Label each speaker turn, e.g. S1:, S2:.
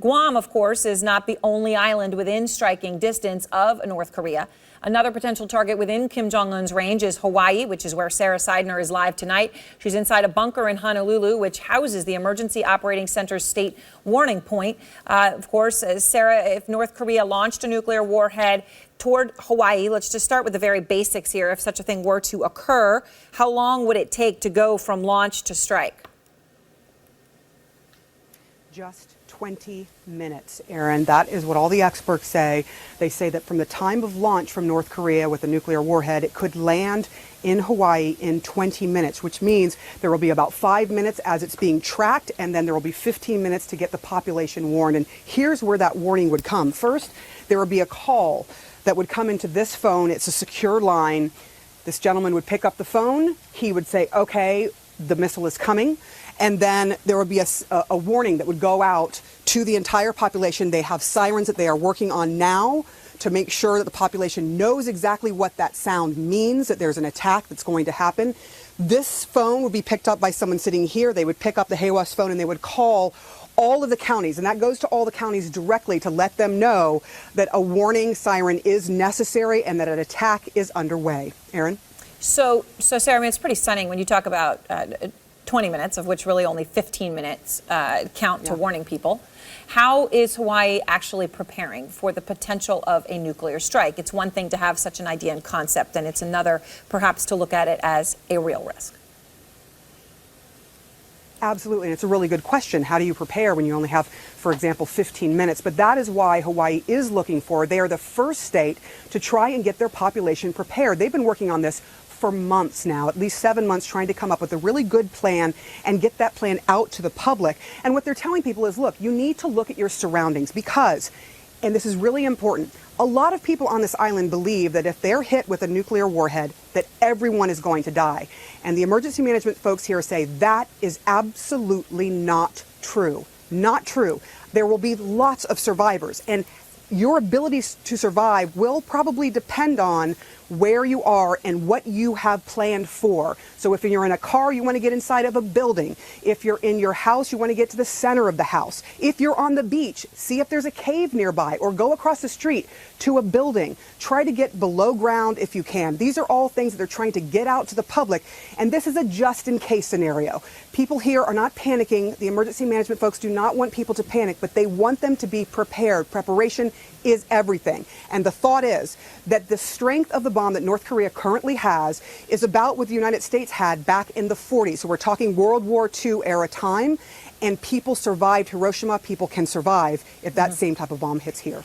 S1: Guam, of course, is not the only island within striking distance of North Korea. Another potential target within Kim Jong-un's range is Hawaii, which is where Sarah Seidner is live tonight. She's inside a bunker in Honolulu, which houses the Emergency Operating Center's state warning point. Of course, Sarah, if North Korea launched a nuclear warhead toward Hawaii, let's just start with the very basics here. If such a thing were to occur, how long would it take to go from launch to strike?
S2: Just 20 minutes, Aaron. That is what all the experts say. They say that from the time of launch from North Korea with a nuclear warhead, it could land in Hawaii in 20 minutes, which means there will be about 5 minutes as it's being tracked, and then there will be 15 minutes to get the population warned. And here's where that warning would come. First, there would be a call that would come into this phone. It's a secure line. This gentleman would pick up the phone. He would say, okay, the missile is coming. And then there would be a warning that would go out to the entire population. They have sirens that they are working on now to make sure that the population knows exactly what that sound means, that there's an attack that's going to happen. This phone would be picked up by someone sitting here. They would pick up the Hawas phone and they would call all of the counties, and that goes to all the counties directly to let them know that a warning siren is necessary and that an attack is underway. Aaron?
S1: So Sarah, I mean, it's pretty stunning when you talk about 20 minutes, of which really only 15 minutes count to warning people. How is Hawaii actually preparing for the potential of a nuclear strike? It's one thing to have such an idea and concept, and it's another perhaps to look at it as a real risk.
S2: Absolutely, and it's a really good question. How do you prepare when you only have, for example, 15 minutes? But that is why Hawaii is looking for. They are the first state to try and get their population prepared. They've been working on this for months now, at least 7 months, trying to come up with a really good plan and get that plan out to the public. And what they're telling people is, look, you need to look at your surroundings because, and this is really important, a lot of people on this island believe that if they're hit with a nuclear warhead, that everyone is going to die. And the emergency management folks here say that is absolutely not true. Not true. There will be lots of survivors, and your ability to survive will probably depend on where you are and what you have planned for. So if you're in a car, you want to get inside of a building. If you're in your house, you want to get to the center of the house. If you're on the beach, see if there's a cave nearby or go across the street to a building. Try to get below ground if you can. These are all things that they're trying to get out to the public. And this is a just-in-case scenario. People here are not panicking. The emergency management folks do not want people to panic, but they want them to be prepared. Preparation is everything. And the thought is that the strength of the bomb that North Korea currently has is about what the United States had back in the 40s. So we're talking World War II era time, and people survived Hiroshima. People can survive if that same type of bomb hits here.